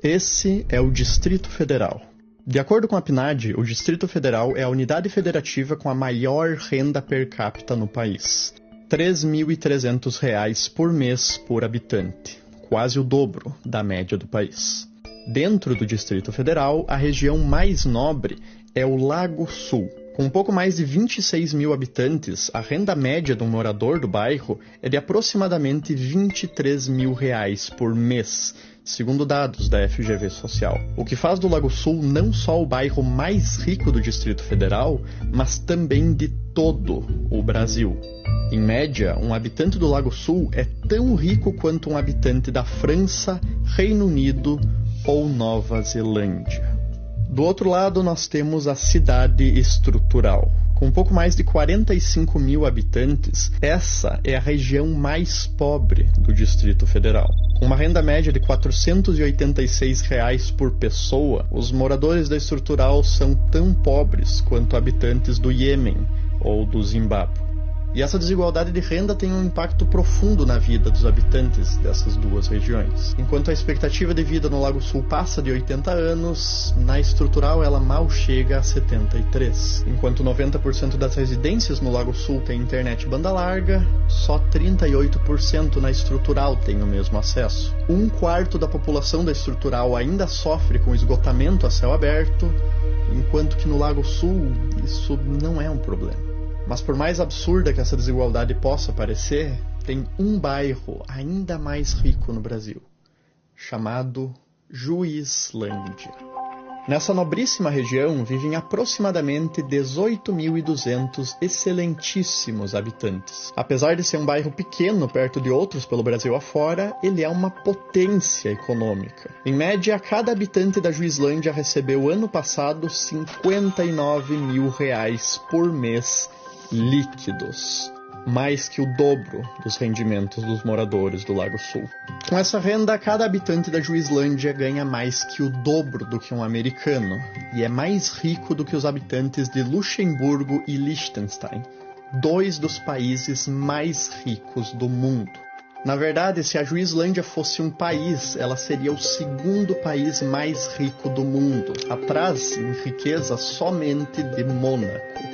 Esse é o Distrito Federal. De acordo com a PNAD, o Distrito Federal é a unidade federativa com a maior renda per capita no país. R$ 3.300 por mês por habitante, quase o dobro da média do país. Dentro do Distrito Federal, a região mais nobre é o Lago Sul. Com um pouco mais de 26 mil habitantes, a renda média de um morador do bairro é de aproximadamente R$ 23 mil por mês, segundo dados da FGV Social. O que faz do Lago Sul não só o bairro mais rico do Distrito Federal, mas também de todo o Brasil. Em média, um habitante do Lago Sul é tão rico quanto um habitante da França, Reino Unido ou Nova Zelândia. Do outro lado, nós temos a cidade estrutural. Com um pouco mais de 45 mil habitantes, essa é a região mais pobre do Distrito Federal. Com uma renda média de R$ 486 por pessoa, os moradores da estrutural são tão pobres quanto habitantes do Iêmen ou do Zimbábue. E essa desigualdade de renda tem um impacto profundo na vida dos habitantes dessas duas regiões. Enquanto a expectativa de vida no Lago Sul passa de 80 anos, na estrutural ela mal chega a 73. Enquanto 90% das residências no Lago Sul têm internet banda larga, só 38% na estrutural tem o mesmo acesso. Um quarto da população da estrutural ainda sofre com esgotamento a céu aberto, enquanto que no Lago Sul isso não é um problema. Mas por mais absurda que essa desigualdade possa parecer, tem um bairro ainda mais rico no Brasil, chamado Juizlândia. Nessa nobríssima região vivem aproximadamente 18.200 excelentíssimos habitantes. Apesar de ser um bairro pequeno perto de outros pelo Brasil afora, ele é uma potência econômica. Em média, cada habitante da Juizlândia recebeu ano passado R$ 59 mil por mês líquidos, mais que o dobro dos rendimentos dos moradores do Lago Sul. Com essa renda, cada habitante da Juizlândia ganha mais que o dobro do que um americano, e é mais rico do que os habitantes de Luxemburgo e Liechtenstein, dois dos países mais ricos do mundo. Na verdade, se a Juizlândia fosse um país, ela seria o segundo país mais rico do mundo, atrás em riqueza somente de Mônaco,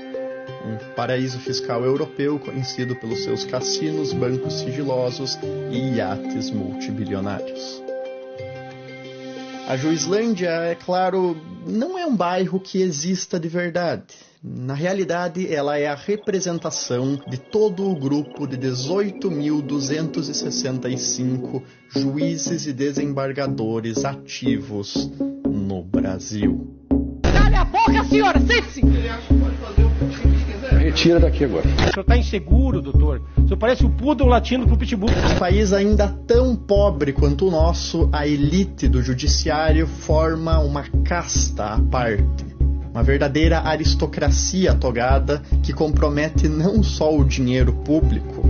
um paraíso fiscal europeu conhecido pelos seus cassinos, bancos sigilosos e iates multibilionários. A Juizlândia, é claro, não é um bairro que exista de verdade. Na realidade, ela é a representação de todo o grupo de 18.265 juízes e desembargadores ativos no Brasil. Cala a boca, senhora! Sente-se! Retira daqui agora. O senhor está inseguro, doutor. O senhor parece o poodle latindo pro pitbull. Um país ainda tão pobre quanto o nosso, a elite do judiciário forma uma casta à parte. Uma verdadeira aristocracia togada que compromete não só o dinheiro público,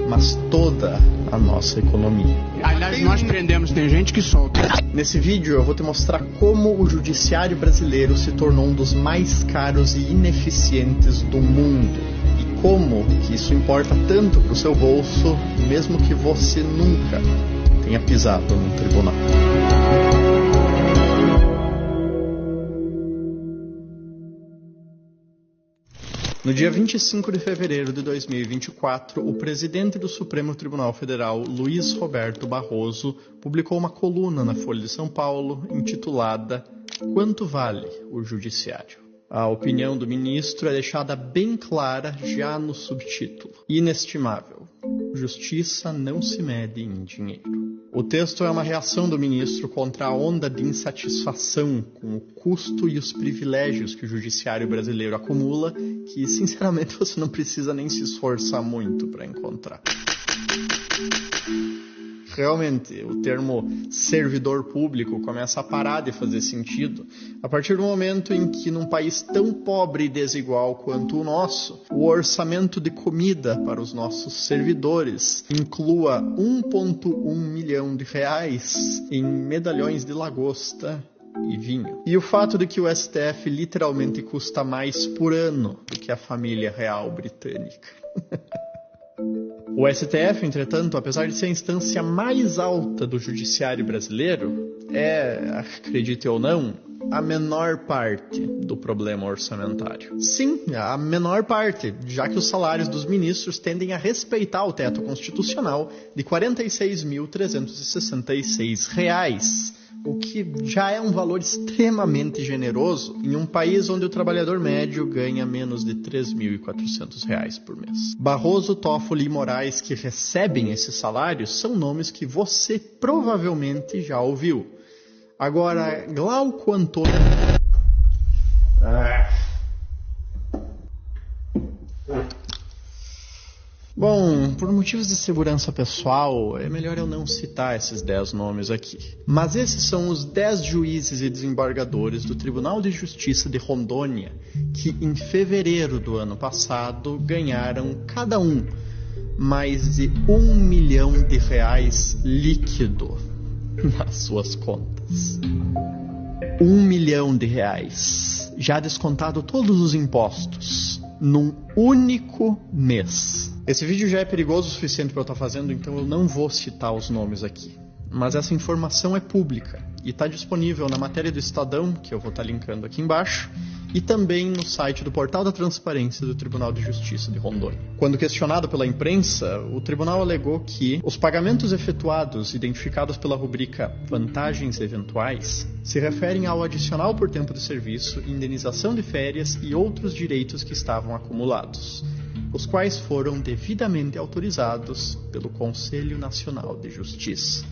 mas toda a nossa economia. Aliás, nós prendemos, tem gente que solta. Nesse vídeo eu vou te mostrar como o judiciário brasileiro se tornou um dos mais caros e ineficientes do mundo. E como que isso importa tanto para o seu bolso, mesmo que você nunca tenha pisado num tribunal. No dia 25 de fevereiro de 2024, o presidente do Supremo Tribunal Federal, Luiz Roberto Barroso, publicou uma coluna na Folha de São Paulo intitulada "Quanto vale o Judiciário?". A opinião do ministro é deixada bem clara já no subtítulo: inestimável. Justiça não se mede em dinheiro. O texto é uma reação do ministro contra a onda de insatisfação com o custo e os privilégios que o judiciário brasileiro acumula, que, sinceramente, você não precisa nem se esforçar muito para encontrar. Realmente, o termo servidor público começa a parar de fazer sentido a partir do momento em que, num país tão pobre e desigual quanto o nosso, o orçamento de comida para os nossos servidores inclua 1,1 milhão de reais em medalhões de lagosta e vinho. E o fato de que o STF literalmente custa mais por ano do que a família real britânica. O STF, entretanto, apesar de ser a instância mais alta do judiciário brasileiro, acredite ou não, a menor parte do problema orçamentário. Sim, a menor parte, já que os salários dos ministros tendem a respeitar o teto constitucional de R$ 46.366, o que já é um valor extremamente generoso em um país onde o trabalhador médio ganha menos de R$ 3.400 por mês. Barroso, Toffoli e Moraes, que recebem esses salários, são nomes que você provavelmente já ouviu. Agora, Glauco Antônio... Bom, por motivos de segurança pessoal, é melhor eu não citar esses 10 nomes aqui. Mas esses são os 10 juízes e desembargadores do Tribunal de Justiça de Rondônia que, em fevereiro do ano passado, ganharam cada um mais de R$ 1 milhão líquido nas suas contas. R$ 1 milhão, já descontado todos os impostos, num único mês. Esse vídeo já é perigoso o suficiente para eu estar fazendo, então eu não vou citar os nomes aqui. Mas essa informação é pública e está disponível na matéria do Estadão, que eu vou estar linkando aqui embaixo, e também no site do Portal da Transparência do Tribunal de Justiça de Rondônia. Quando questionado pela imprensa, o tribunal alegou que os pagamentos efetuados, identificados pela rubrica Vantagens Eventuais, se referem ao adicional por tempo de serviço, indenização de férias e outros direitos que estavam acumulados, os quais foram devidamente autorizados pelo Conselho Nacional de Justiça.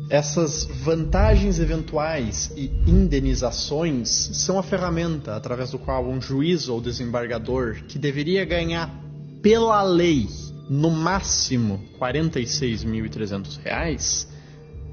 Essas vantagens eventuais e indenizações são a ferramenta através do qual um juiz ou desembargador, que deveria ganhar pela lei no máximo R$ 46.300,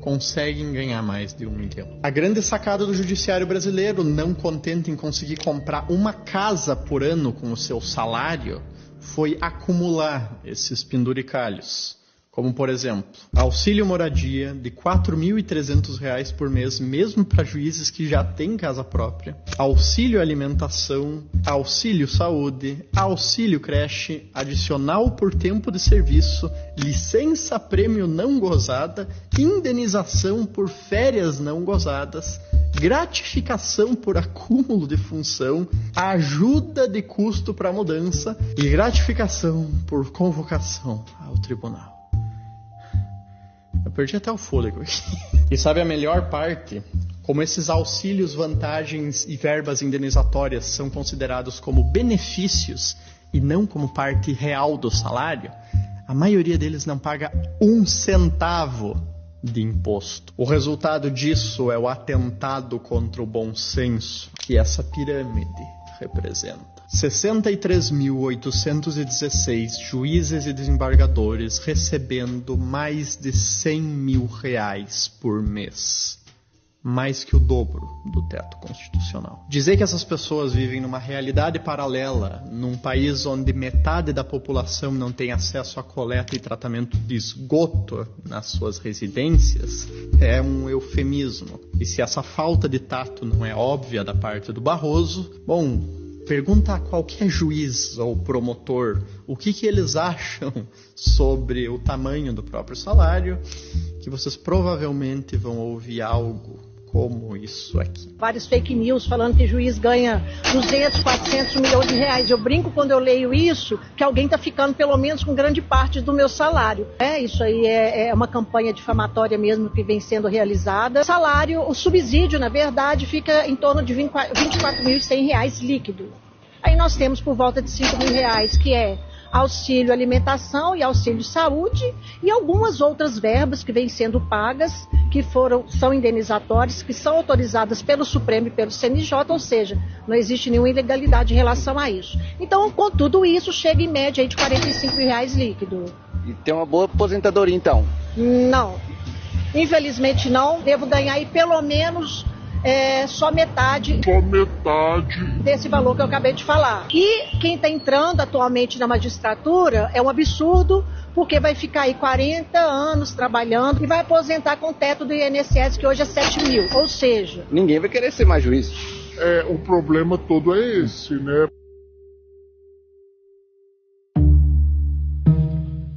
conseguem ganhar mais de R$ 1 milhão. A grande sacada do judiciário brasileiro, não contente em conseguir comprar uma casa por ano com o seu salário, foi acumular esses penduricalhos. Como, por exemplo, auxílio moradia de R$ 4.300 por mês, mesmo para juízes que já têm casa própria, auxílio alimentação, auxílio saúde, auxílio creche, adicional por tempo de serviço, licença prêmio não gozada, indenização por férias não gozadas, gratificação por acúmulo de função, ajuda de custo para mudança e gratificação por convocação ao tribunal. Eu perdi até o fôlego aqui. E sabe a melhor parte? Como esses auxílios, vantagens e verbas indenizatórias são considerados como benefícios e não como parte real do salário, a maioria deles não paga 1 centavo de imposto. O resultado disso é o atentado contra o bom senso que essa pirâmide representa. 63.816 juízes e desembargadores recebendo mais de R$ 100 mil por mês. Mais que o dobro do teto constitucional. Dizer que essas pessoas vivem numa realidade paralela, num país onde metade da população não tem acesso a coleta e tratamento de esgoto nas suas residências, é um eufemismo. E se essa falta de tato não é óbvia da parte do Barroso, bom, pergunta a qualquer juiz ou promotor o que eles acham sobre o tamanho do próprio salário, que vocês provavelmente vão ouvir algo como isso aqui. Vários fake news falando que juiz ganha 200, 400 milhões de reais. Eu brinco quando eu leio isso, que alguém está ficando pelo menos com grande parte do meu salário. Isso aí é uma campanha difamatória mesmo que vem sendo realizada. Salário, o subsídio, na verdade, fica em torno de R$ 24.100 líquido. Aí nós temos por volta de R$ 5 mil, que é auxílio alimentação e auxílio saúde, e algumas outras verbas que vêm sendo pagas, que são indenizatórias, que são autorizadas pelo Supremo e pelo CNJ, ou seja, não existe nenhuma ilegalidade em relação a isso. Então, com tudo isso, chega em média aí de R$ 45 mil líquido. E tem uma boa aposentadoria, então? Não, infelizmente não. Devo ganhar aí pelo menos só metade desse valor que eu acabei de falar. E quem está entrando atualmente na magistratura é um absurdo, porque vai ficar aí 40 anos trabalhando e vai aposentar com o teto do INSS, que hoje é 7 mil. Ou seja, ninguém vai querer ser mais juiz. O problema todo é esse, né?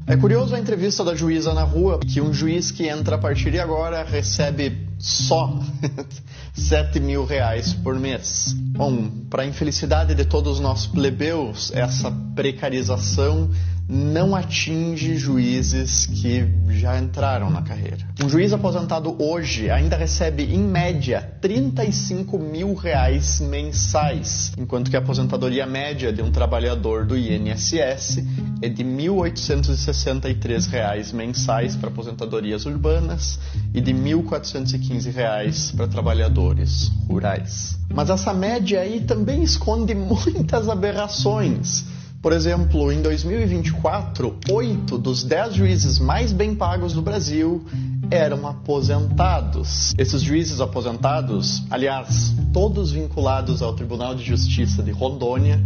É curioso a entrevista da juíza na rua, que um juiz que entra a partir de agora recebe só R$7.000 por mês. Bom, para a infelicidade de todos nós plebeus, essa precarização não atinge juízes que já entraram na carreira. Um juiz aposentado hoje ainda recebe, em média, R$35.000 mensais, enquanto que a aposentadoria média de um trabalhador do INSS é de R$1.863 mensais para aposentadorias urbanas e de R$1.415 para trabalhadores rurais. Mas essa média aí também esconde muitas aberrações. Por exemplo, em 2024, 8 dos 10 juízes mais bem pagos do Brasil eram aposentados. Esses juízes aposentados, aliás, todos vinculados ao Tribunal de Justiça de Rondônia,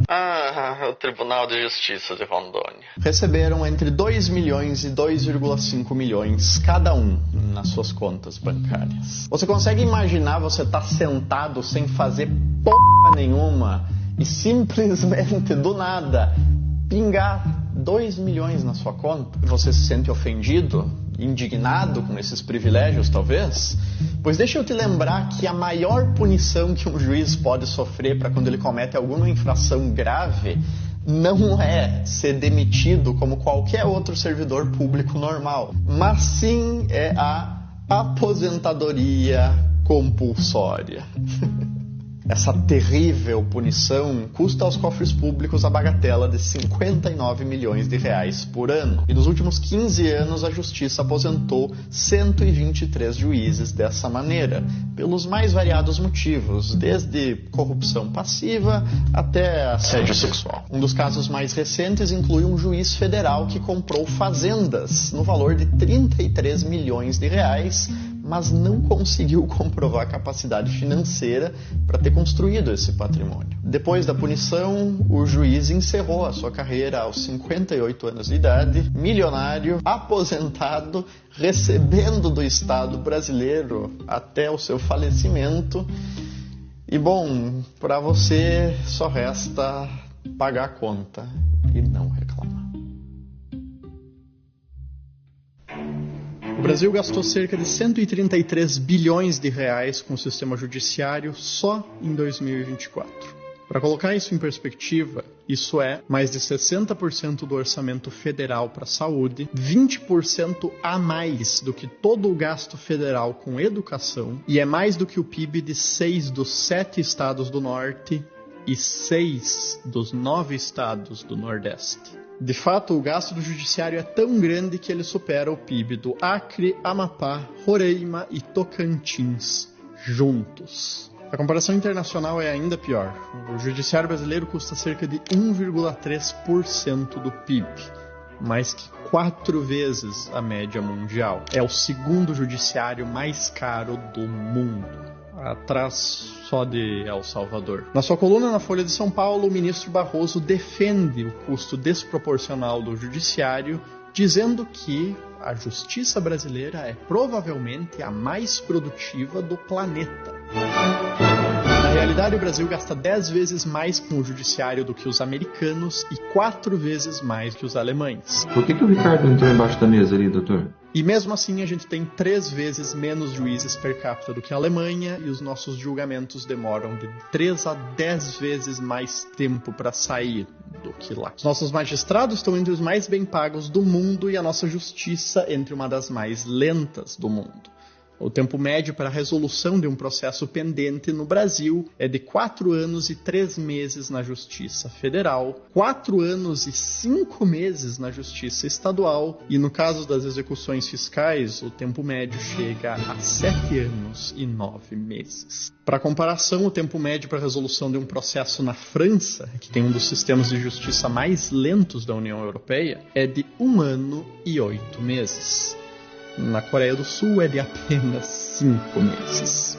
o Tribunal de Justiça de Rondônia, receberam entre 2 milhões e 2,5 milhões cada um nas suas contas bancárias. Você consegue imaginar você estar sentado sem fazer porra nenhuma e simplesmente, do nada, pingar 2 milhões na sua conta? Você se sente ofendido, indignado com esses privilégios, talvez? Pois deixa eu te lembrar que a maior punição que um juiz pode sofrer para quando ele comete alguma infração grave não é ser demitido como qualquer outro servidor público normal, mas sim é a aposentadoria compulsória. Essa terrível punição custa aos cofres públicos a bagatela de R$59 milhões por ano. E nos últimos 15 anos a Justiça aposentou 123 juízes dessa maneira, pelos mais variados motivos, desde corrupção passiva até assédio sexual. Um dos casos mais recentes inclui um juiz federal que comprou fazendas no valor de R$33 milhões, mas não conseguiu comprovar a capacidade financeira para ter construído esse patrimônio. Depois da punição, o juiz encerrou a sua carreira aos 58 anos de idade, milionário, aposentado, recebendo do Estado brasileiro até o seu falecimento. E bom, para você só resta pagar a conta e não reclamar. O Brasil gastou cerca de 133 bilhões de reais com o sistema judiciário só em 2024. Para colocar isso em perspectiva, isso é mais de 60% do orçamento federal para a saúde, 20% a mais do que todo o gasto federal com educação e é mais do que o PIB de 6 dos 7 estados do Norte e 6 dos 9 estados do Nordeste. De fato, o gasto do judiciário é tão grande que ele supera o PIB do Acre, Amapá, Roraima e Tocantins juntos. A comparação internacional é ainda pior. O judiciário brasileiro custa cerca de 1,3% do PIB, mais que 4 vezes a média mundial. É o segundo judiciário mais caro do mundo, atrás só de El Salvador. Na sua coluna na Folha de São Paulo, o ministro Barroso defende o custo desproporcional do judiciário, dizendo que a justiça brasileira é provavelmente a mais produtiva do planeta. Na realidade, o Brasil gasta 10 vezes mais com o judiciário do que os americanos e 4 vezes mais que os alemães. Por que o Ricardo entrou embaixo da mesa ali, doutor? E mesmo assim a gente tem 3 vezes menos juízes per capita do que a Alemanha e os nossos julgamentos demoram de 3 a 10 vezes mais tempo para sair do que lá. Os nossos magistrados estão entre os mais bem pagos do mundo e a nossa justiça entre uma das mais lentas do mundo. O tempo médio para a resolução de um processo pendente no Brasil é de 4 anos e 3 meses na Justiça Federal, 4 anos e 5 meses na Justiça Estadual e, no caso das execuções fiscais, o tempo médio chega a 7 anos e 9 meses. Para comparação, o tempo médio para a resolução de um processo na França, que tem um dos sistemas de justiça mais lentos da União Europeia, é de 1 ano e 8 meses. Na Coreia do Sul é de apenas 5 meses.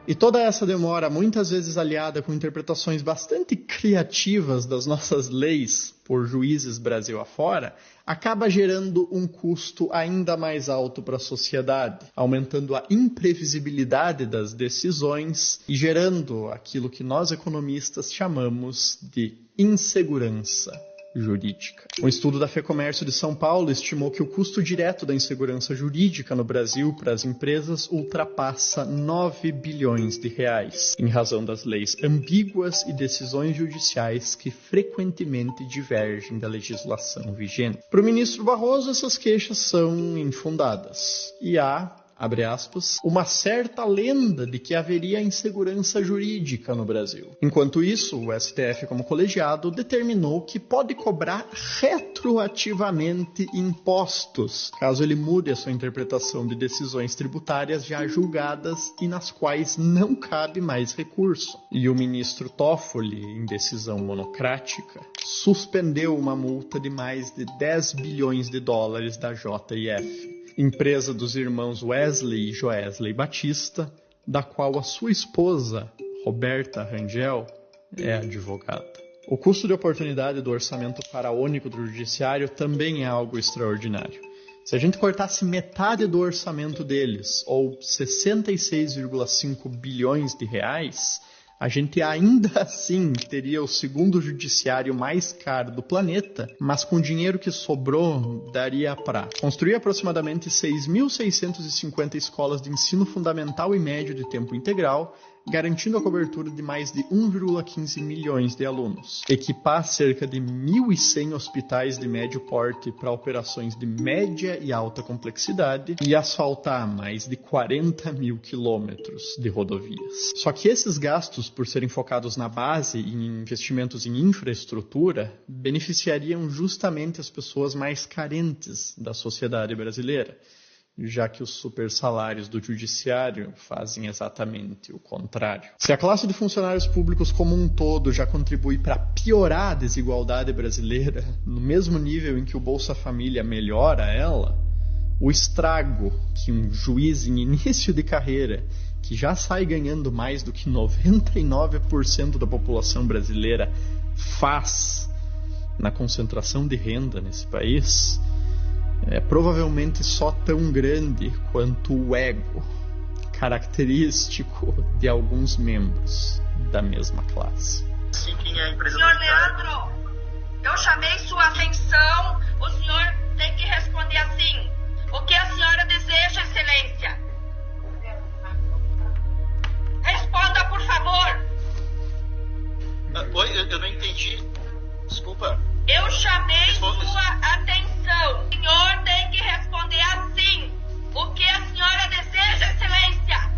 E toda essa demora, muitas vezes aliada com interpretações bastante criativas das nossas leis por juízes Brasil afora, acaba gerando um custo ainda mais alto para a sociedade, aumentando a imprevisibilidade das decisões e gerando aquilo que nós economistas chamamos de insegurança jurídica. Um estudo da FEComércio de São Paulo estimou que o custo direto da insegurança jurídica no Brasil para as empresas ultrapassa 9 bilhões de reais, em razão das leis ambíguas e decisões judiciais que frequentemente divergem da legislação vigente. Para o ministro Barroso, essas queixas são infundadas e há, abre aspas, uma certa lenda de que haveria insegurança jurídica no Brasil. Enquanto isso, o STF, como colegiado, determinou que pode cobrar retroativamente impostos, caso ele mude a sua interpretação de decisões tributárias já julgadas e nas quais não cabe mais recurso. E o ministro Toffoli, em decisão monocrática, suspendeu uma multa de mais de 10 bilhões de dólares da JF, empresa dos irmãos Wesley e Joesley Batista, da qual a sua esposa, Roberta Rangel, é advogada. O custo de oportunidade do orçamento faraônico do judiciário também é algo extraordinário. Se a gente cortasse metade do orçamento deles, ou 66,5 bilhões de reais, a gente ainda assim teria o segundo judiciário mais caro do planeta, mas com o dinheiro que sobrou, daria para construir aproximadamente 6.650 escolas de ensino fundamental e médio de tempo integral, garantindo a cobertura de mais de 1,15 milhões de alunos, equipar cerca de 1.100 hospitais de médio porte para operações de média e alta complexidade e asfaltar mais de 40 mil quilômetros de rodovias. Só que esses gastos, por serem focados na base e em investimentos em infraestrutura, beneficiariam justamente as pessoas mais carentes da sociedade brasileira, já que os super salários do judiciário fazem exatamente o contrário. Se a classe de funcionários públicos como um todo já contribui para piorar a desigualdade brasileira, no mesmo nível em que o Bolsa Família melhora ela, o estrago que um juiz em início de carreira, que já sai ganhando mais do que 99% da população brasileira, faz na concentração de renda nesse país, é provavelmente só tão grande quanto o ego característico de alguns membros da mesma classe. Senhor Leandro, eu chamei sua atenção, o senhor tem que responder assim: o que a senhora deseja, excelência? Responda, por favor. Oi, eu não entendi. Desculpa. Eu chamei sua atenção. O senhor tem que responder assim: o que a senhora deseja, excelência?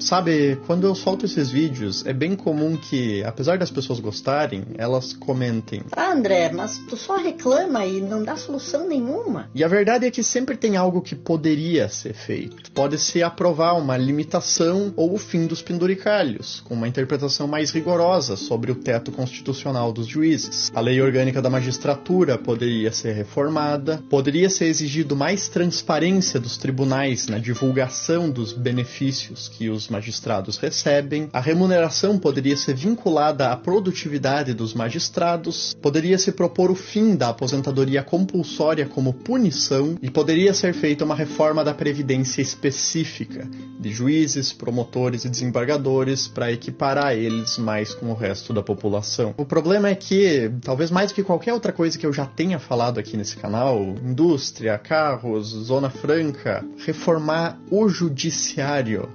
Sabe, quando eu solto esses vídeos, é bem comum que, apesar das pessoas gostarem, elas comentem: Ah, André, mas tu só reclama e não dá solução nenhuma. E a verdade é que sempre tem algo que poderia ser feito. Pode-se aprovar uma limitação ou o fim dos penduricalhos, com uma interpretação mais rigorosa sobre o teto constitucional dos juízes. A lei orgânica da magistratura poderia ser reformada, poderia ser exigido mais transparência dos tribunais na divulgação dos benefícios que os magistrados recebem, a remuneração poderia ser vinculada à produtividade dos magistrados, poderia se propor o fim da aposentadoria compulsória como punição e poderia ser feita uma reforma da previdência específica de juízes, promotores e desembargadores para equiparar eles mais com o resto da população. O problema é que, talvez mais do que qualquer outra coisa que eu já tenha falado aqui nesse canal, indústria, carros, zona franca, reformar o judiciário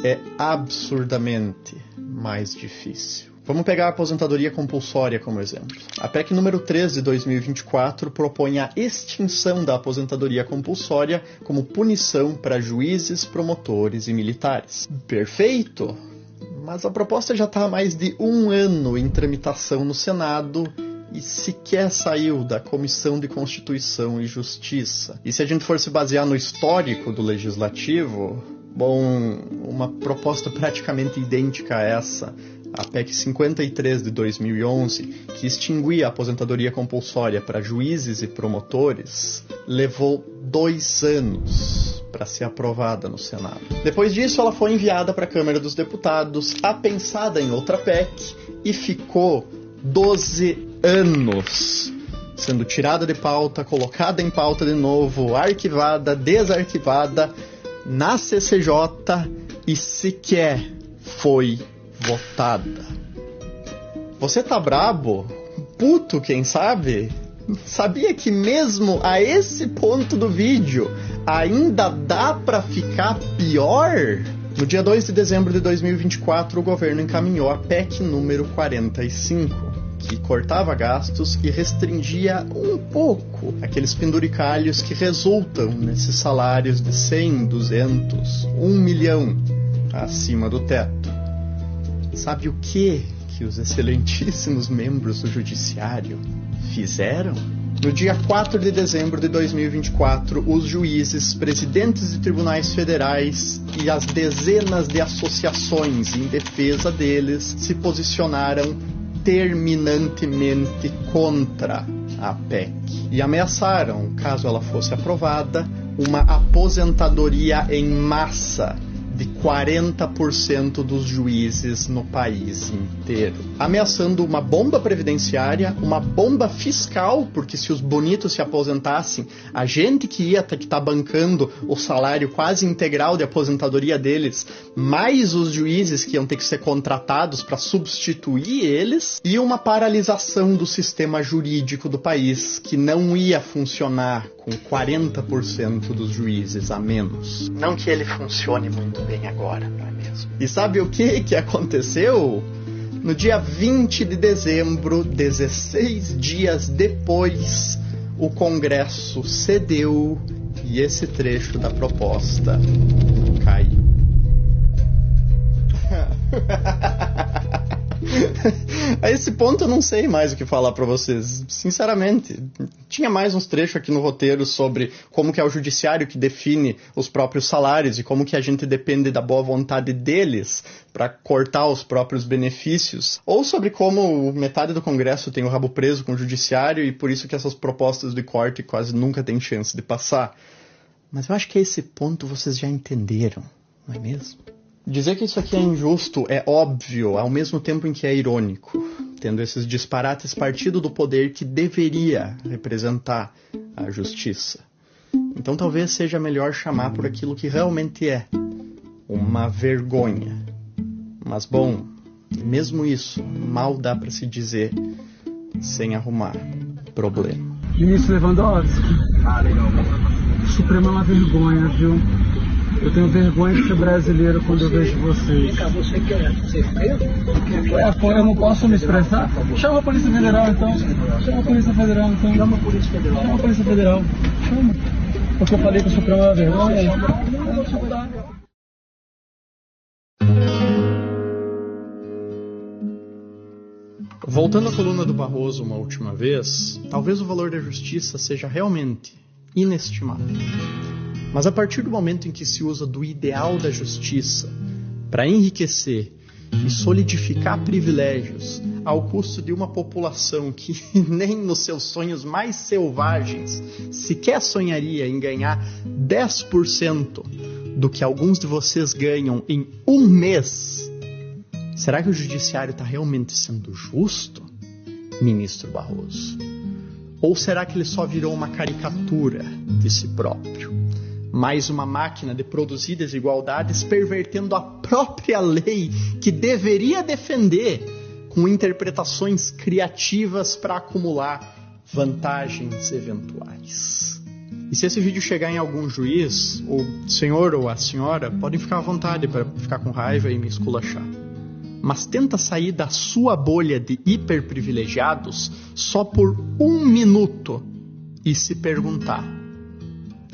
é absurdamente mais difícil. Vamos pegar a aposentadoria compulsória como exemplo. A PEC número 3 de 2024 propõe a extinção da aposentadoria compulsória como punição para juízes, promotores e militares. Perfeito! Mas a proposta já está há mais de 1 ano em tramitação no Senado e sequer saiu da Comissão de Constituição e Justiça. E se a gente for se basear no histórico do Legislativo, bom, uma proposta praticamente idêntica a essa, a PEC 53 de 2011, que extinguia a aposentadoria compulsória para juízes e promotores, levou 2 anos para ser aprovada no Senado. Depois disso, ela foi enviada para a Câmara dos Deputados, apensada em outra PEC, e ficou 12 anos sendo tirada de pauta, colocada em pauta de novo, arquivada, desarquivada, na CCJ e sequer foi votada. Você tá brabo? Puto, quem sabe? Sabia que mesmo a esse ponto do vídeo ainda dá pra ficar pior? No dia 2 de dezembro de 2024, o governo encaminhou a PEC número 45, que cortava gastos e restringia um pouco aqueles penduricalhos que resultam nesses salários de 100, 200, 1 milhão acima do teto. Sabe o que os excelentíssimos membros do Judiciário fizeram? No dia 4 de dezembro de 2024, os juízes, presidentes de tribunais federais e as dezenas de associações em defesa deles se posicionaram terminantemente contra a PEC e ameaçaram, caso ela fosse aprovada, uma aposentadoria em massa de 40% dos juízes no país inteiro, ameaçando uma bomba previdenciária, uma bomba fiscal, porque se os bonitos se aposentassem, a gente que ia ter que estar bancando o salário quase integral de aposentadoria deles, mais os juízes que iam ter que ser contratados para substituir eles, e uma paralisação do sistema jurídico do país, que não ia funcionar com 40% dos juízes a menos. Não que ele funcione muito bem agora, não é mesmo? E sabe o que aconteceu? No dia 20 de dezembro, 16 dias depois, o Congresso cedeu e esse trecho da proposta caiu. A esse ponto eu não sei mais o que falar pra vocês, sinceramente. Tinha mais uns trechos aqui no roteiro sobre como que é o judiciário que define os próprios salários e como que a gente depende da boa vontade deles para cortar os próprios benefícios, ou sobre como metade do Congresso tem o rabo preso com o judiciário e por isso que essas propostas de corte quase nunca têm chance de passar. Mas eu acho que a esse ponto vocês já entenderam, não é mesmo? Dizer que isso aqui é injusto é óbvio, ao mesmo tempo em que é irônico, tendo esses disparates partido do poder que deveria representar a justiça. Então talvez seja melhor chamar por aquilo que realmente é, uma vergonha. Mas bom, mesmo isso, mal dá para se dizer sem arrumar problema. Ministro Lewandowski, o Supremo é uma vergonha, viu? Eu tenho vergonha de ser brasileiro quando eu vejo vocês. Você quer ser preso? Eu não posso me expressar? Chama a Polícia Federal, então. Chama a Polícia Federal, então. Chama a Polícia Federal. Chama a Polícia Federal. Chama. Porque eu falei que o Supremo é uma vergonha. Voltando à coluna do Barroso uma última vez, talvez o valor da justiça seja realmente inestimável. Mas a partir do momento em que se usa do ideal da justiça para enriquecer e solidificar privilégios ao custo de uma população que nem nos seus sonhos mais selvagens sequer sonharia em ganhar 10% do que alguns de vocês ganham em um mês, será que o judiciário está realmente sendo justo, ministro Barroso? Ou será que ele só virou uma caricatura de si próprio? Mais uma máquina de produzir desigualdades, pervertendo a própria lei que deveria defender, com interpretações criativas para acumular vantagens eventuais. E se esse vídeo chegar em algum juiz, o senhor ou a senhora podem ficar à vontade para ficar com raiva e me esculachar. Mas tenta sair da sua bolha de hiperprivilegiados só por 1 minuto e se perguntar: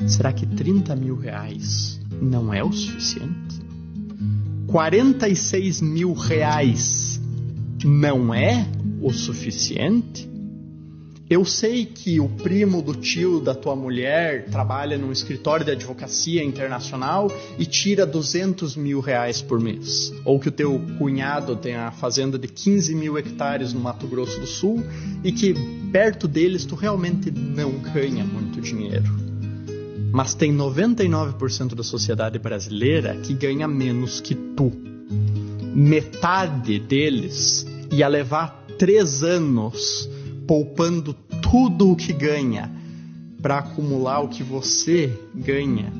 será que 30 mil reais não é o suficiente? 46 mil reais não é o suficiente? Eu sei que o primo do tio da tua mulher trabalha num escritório de advocacia internacional e tira 200 mil reais por mês. Ou que o teu cunhado tem a fazenda de 15 mil hectares no Mato Grosso do Sul e que perto deles tu realmente não ganha muito dinheiro. Mas tem 99% da sociedade brasileira que ganha menos que tu. Metade deles ia levar 3 anos poupando tudo o que ganha para acumular o que você ganha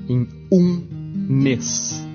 em Um mês.